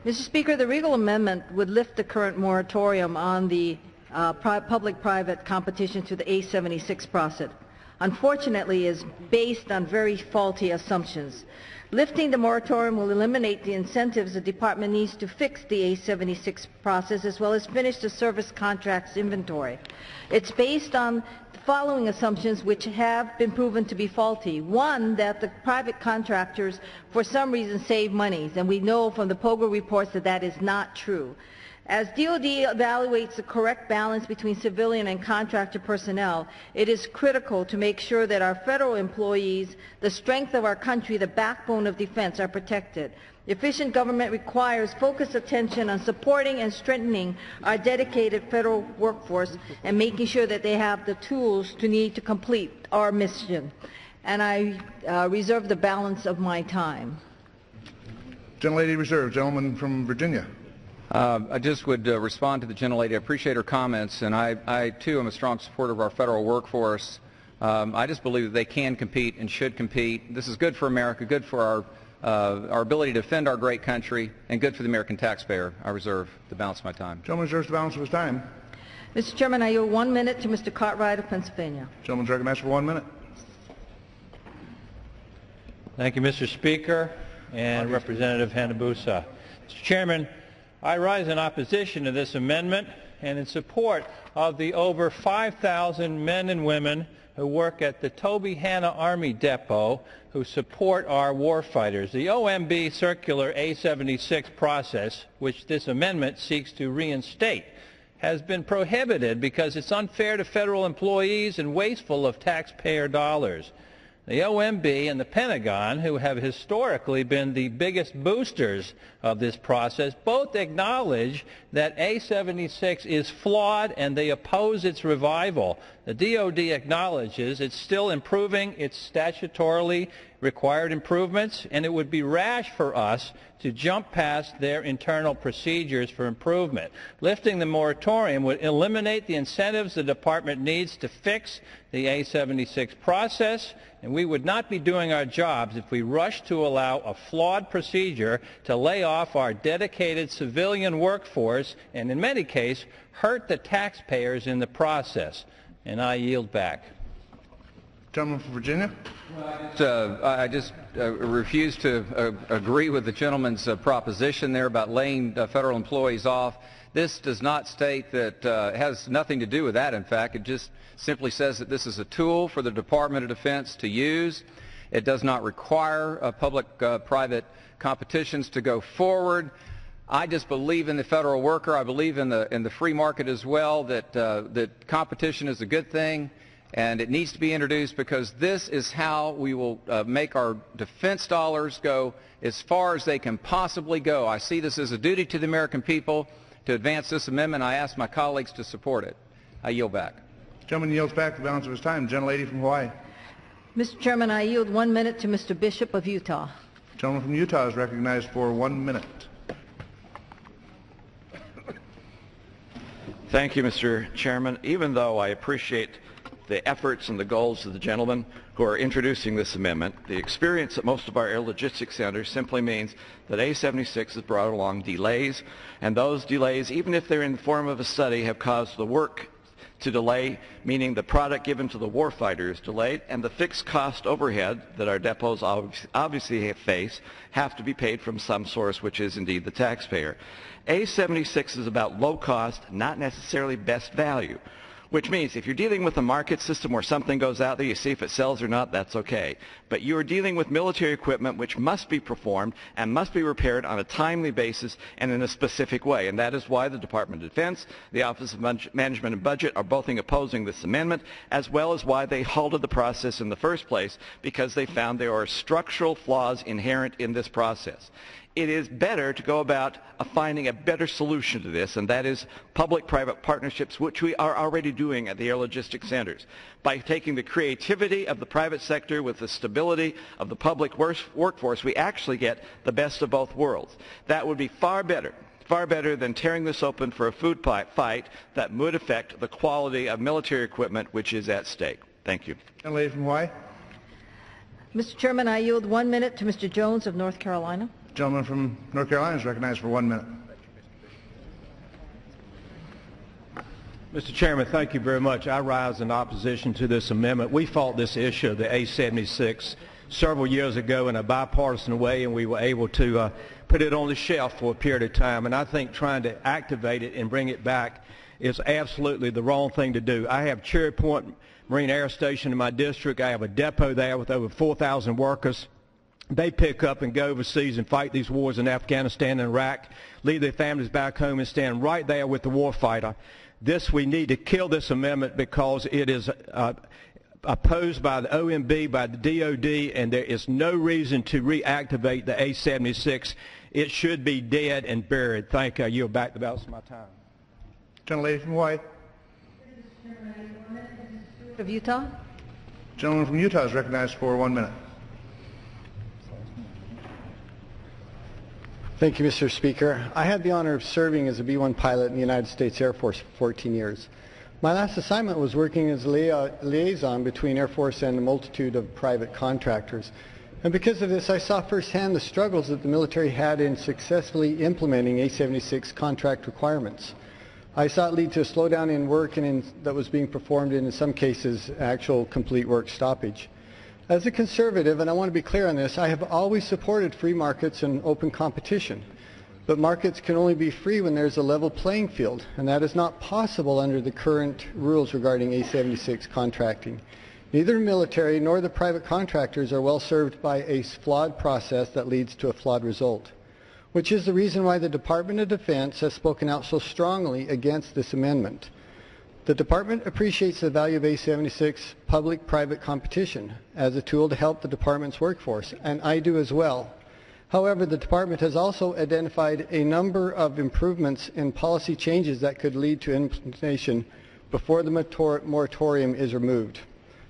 Mr. Speaker, the Rigell Amendment would lift the current moratorium on the public-private competition to the A76 process. Unfortunately, is based on very faulty assumptions. Lifting the moratorium will eliminate the incentives the department needs to fix the A76 process as well as finish the service contracts inventory. It's based on the following assumptions which have been proven to be faulty. One, that the private contractors for some reason save monies, and we know from the POGO reports that that is not true. As DoD evaluates the correct balance between civilian and contractor personnel, it is critical to make sure that our federal employees, the strength of our country, the backbone of defense, are protected. Efficient government requires focused attention on supporting and strengthening our dedicated federal workforce and making sure that they have the tools to complete our mission. And I reserve the balance of my time. Gentlelady reserved. Gentleman from Virginia. I just would respond to the gentlelady. I appreciate her comments, and I too am a strong supporter of our federal workforce. I just believe that they can compete and should compete. This is good for America, good for our ability to defend our great country, and good for the American taxpayer. I reserve the balance of my time. Gentleman reserves the balance of his time. Mr. Chairman, I yield 1 minute to Mr. Cartwright of Pennsylvania. Gentleman's recognized for 1 minute. Thank you, Mr. Speaker and Representative Hanabusa. Mr. Chairman, I rise in opposition to this amendment and in support of the over 5,000 men and women who work at the Toby Hanna Army Depot who support our warfighters. The OMB Circular A76 process, which this amendment seeks to reinstate, has been prohibited because it's unfair to federal employees and wasteful of taxpayer dollars. The OMB and the Pentagon, who have historically been the biggest boosters of this process, both acknowledge that A76 is flawed and they oppose its revival. The DoD acknowledges it's still improving its statutorily required improvements, and it would be rash for us to jump past their internal procedures for improvement. Lifting the moratorium would eliminate the incentives the department needs to fix the A76 process, and we would not be doing our jobs if we rushed to allow a flawed procedure to lay off our dedicated civilian workforce and, in many cases, hurt the taxpayers in the process. And I yield back. Gentleman from Virginia. I just refuse to agree with the gentleman's proposition there about laying federal employees off. This does not state that it has nothing to do with that. In fact, it just simply says that this is a tool for the Department of Defense to use. It does not require public-private competitions to go forward. I just believe in the federal worker. I believe in the free market as well, that competition is a good thing, and it needs to be introduced because this is how we will make our defense dollars go as far as they can possibly go. I see this as a duty to the American people to advance this amendment. I ask my colleagues to support it. I yield back. Gentleman yields back the balance of his time. Gentlelady from Hawaii. Mr. Chairman, I yield 1 minute to Mr. Bishop of Utah. Gentleman from Utah is recognized for 1 minute. Thank you, Mr. Chairman. Even though I appreciate the efforts and the goals of the gentlemen who are introducing this amendment, the experience at most of our air logistics centers simply means that A76 has brought along delays, and those delays, even if they're in the form of a study, have caused the work to delay, meaning the product given to the warfighter is delayed, and the fixed cost overhead that our depots obviously face have to be paid from some source, which is indeed the taxpayer. A76 is about low cost, not necessarily best value, which means if you're dealing with a market system where something goes out there, you see if it sells or not, that's okay. But you are dealing with military equipment which must be performed and must be repaired on a timely basis and in a specific way. And that is why the Department of Defense, the Office of Management and Budget are both opposing this amendment, as well as why they halted the process in the first place, because they found there are structural flaws inherent in this process. It is better to go about finding a better solution to this, and that is public-private partnerships, which we are already doing at the air logistics centers. By taking the creativity of the private sector with the stability of the public workforce, we actually get the best of both worlds. That would be far better than tearing this open for a food fight that would affect the quality of military equipment which is at stake. Thank you. Lady from Hawaii. Mr. Chairman, I yield 1 minute to Mr. Jones of North Carolina. Gentleman from North Carolina is recognized for 1 minute. Mr. Chairman, thank you very much. I rise in opposition to this amendment. We fought this issue of the A76 several years ago in a bipartisan way, and we were able to put it on the shelf for a period of time. And I think trying to activate it and bring it back is absolutely the wrong thing to do. I have Cherry Point Marine Air Station in my district. I have a depot there with over 4,000 workers. They pick up and go overseas and fight these wars in Afghanistan and Iraq, leave their families back home and stand right there with the warfighter. We need to kill this amendment because it is opposed by the OMB, by the DOD, and there is no reason to reactivate the A-76. It should be dead and buried. Thank you. I yield back the balance of my time. Gentlelady from Hawaii. Of Utah? Gentleman from Utah is recognized for 1 minute. Thank you, Mr. Speaker. I had the honor of serving as a B-1 pilot in the United States Air Force for 14 years. My last assignment was working as a liaison between Air Force and a multitude of private contractors. And because of this, I saw firsthand the struggles that the military had in successfully implementing A-76 contract requirements. I saw it lead to a slowdown in work that was being performed and in some cases actual complete work stoppage. As a conservative, and I want to be clear on this, I have always supported free markets and open competition. But markets can only be free when there's a level playing field, and that is not possible under the current rules regarding A-76 contracting. Neither the military nor the private contractors are well served by a flawed process that leads to a flawed result, which is the reason why the Department of Defense has spoken out so strongly against this amendment. The Department appreciates the value of A-76 public-private competition as a tool to help the Department's workforce, and I do as well. However, the Department has also identified a number of improvements and policy changes that could lead to implementation before the moratorium is removed.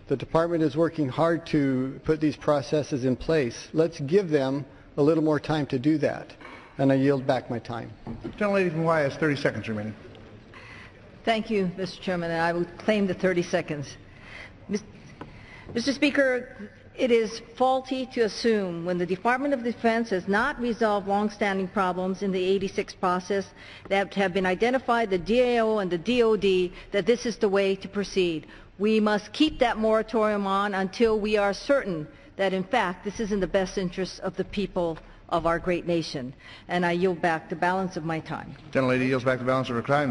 The Department is working hard to put these processes in place. Let's give them a little more time to do that. And I yield back my time. Gentlelady from Hawaii has 30 seconds remaining. Thank you, Mr. Chairman, and I will claim the 30 seconds. Mr. Speaker, it is faulty to assume when the Department of Defense has not resolved long-standing problems in the 86 process that have been identified, the DAO and the DOD, that this is the way to proceed. We must keep that moratorium on until we are certain that, in fact, this is in the best interest of the people of our great nation. And I yield back the balance of my time. Gentlelady yields back the balance of her time.